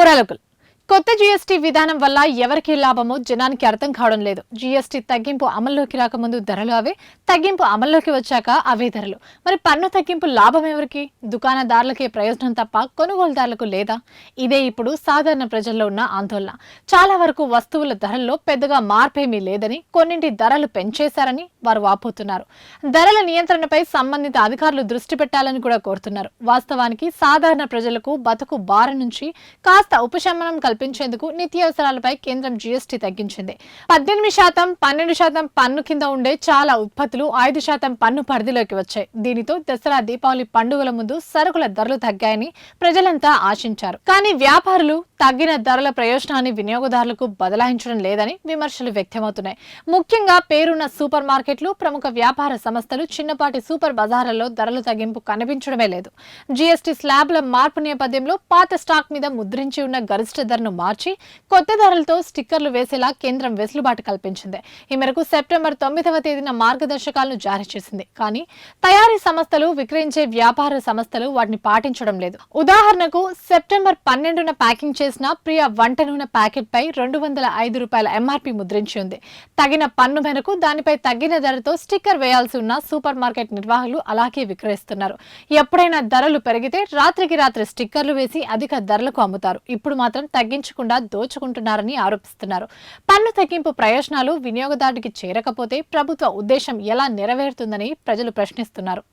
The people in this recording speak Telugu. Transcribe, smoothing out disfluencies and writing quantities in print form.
పొరలకులు కొత్త జీఎస్టీ విధానం వల్ల ఎవరికి లాభమో జనానికి అర్థం కావడం లేదు. జీఎస్టీ తగ్గింపు అమల్లోకి రాకముందు ధరలు అవే, తగ్గింపు అమల్లోకి వచ్చాక అవే ధరలు. మరి పన్ను తగ్గింపు లాభం ఎవరికి? దుకాణదారులకే ప్రయోజనం తప్ప కొనుగోలుదారులకు లేదా? ఇదే ఇప్పుడు సాధారణ ప్రజల్లో ఉన్న ఆందోళన. చాలా వరకు వస్తువుల ధరల్లో పెద్దగా మార్పేమీ లేదని, కొన్నింటి ధరలు పెంచేశారని వారు వాపోతున్నారు. ధరల నియంత్రణపై సంబంధిత అధికారులు దృష్టి పెట్టాలని కూడా కోరుతున్నారు. వాస్తవానికి సాధారణ ప్రజలకు బతుకు భారం నుంచి కాస్త ఉపశమనం కల్పించేందుకు నిత్యావసరాలపై కేంద్రం జీఎస్టీ తగ్గించింది. 18%, 12% పన్ను కింద ఉండే చాలా ఉత్పత్తులు 5% పన్ను పరిధిలోకి వచ్చాయి. దీనితో దసరా, దీపావళి పండుగల ముందు సరుకుల ధరలు తగ్గాయని ప్రజలంతా ఆశించారు. కానీ వ్యాపారులు తగ్గిన ధరల ప్రయోజనాన్ని వినియోగదారులకు బదలాయించడం లేదని విమర్శలు వ్యక్తమవుతున్నాయి. ముఖ్యంగా పేరున్న సూపర్ మార్కెట్లు, ప్రముఖ వ్యాపార సంస్థలు, చిన్నపాటి సూపర్ బజార్లలో ధరల తగ్గింపు కనిపించడమే లేదు. జీఎస్టీ స్లాబ్ల మార్పు నేపథ్యంలో పాత స్టాక్ మీద ముద్రించి ఉన్న గరిష్ట ధరను మార్చి కొత్త ధరలతో స్టిక్కర్లు వేసేలా కేంద్రం వెసులుబాటు కల్పించింది. ఈ మేరకు సెప్టెంబర్ 9వ తేదీన మార్గదర్శకాలను జారీ చేసింది. కానీ తయారీ సంస్థలు, విక్రయించే వ్యాపార సంస్థలు వాటిని పాటించడం లేదు. ఉదాహరణకు సెప్టెంబర్ 12న ప్యాకింగ్ చేసిన ప్రియ వంట నూనె ప్యాకెట్ పై ₹205 ఎంఆర్పీ ముద్రించి ఉంది. తగిన పన్ను మేరకు దానిపై తగ్గిన ధరతో స్టిక్కర్ వేయాల్సి ఉన్న సూపర్ మార్కెట్ నిర్వాహకులు అలాగే విక్రయిస్తున్నారు. ఎప్పుడైనా ధరలు పెరిగితే రాత్రికి రాత్రి స్టిక్కర్లు వేసి అధిక ధరలకు అమ్ముతారు. ఇప్పుడు మాత్రం తగ్గించకుండా దోచుకుంటున్నారని ఆరోపిస్తున్నారు. పన్ను తగ్గింపు ప్రయోజనాలు వినియోగదారుడికి చేరకపోతే ప్రభుత్వ ఉద్దేశం ఎలా నెరవేరుతుందని ప్రజలు ప్రశ్నిస్తున్నారు.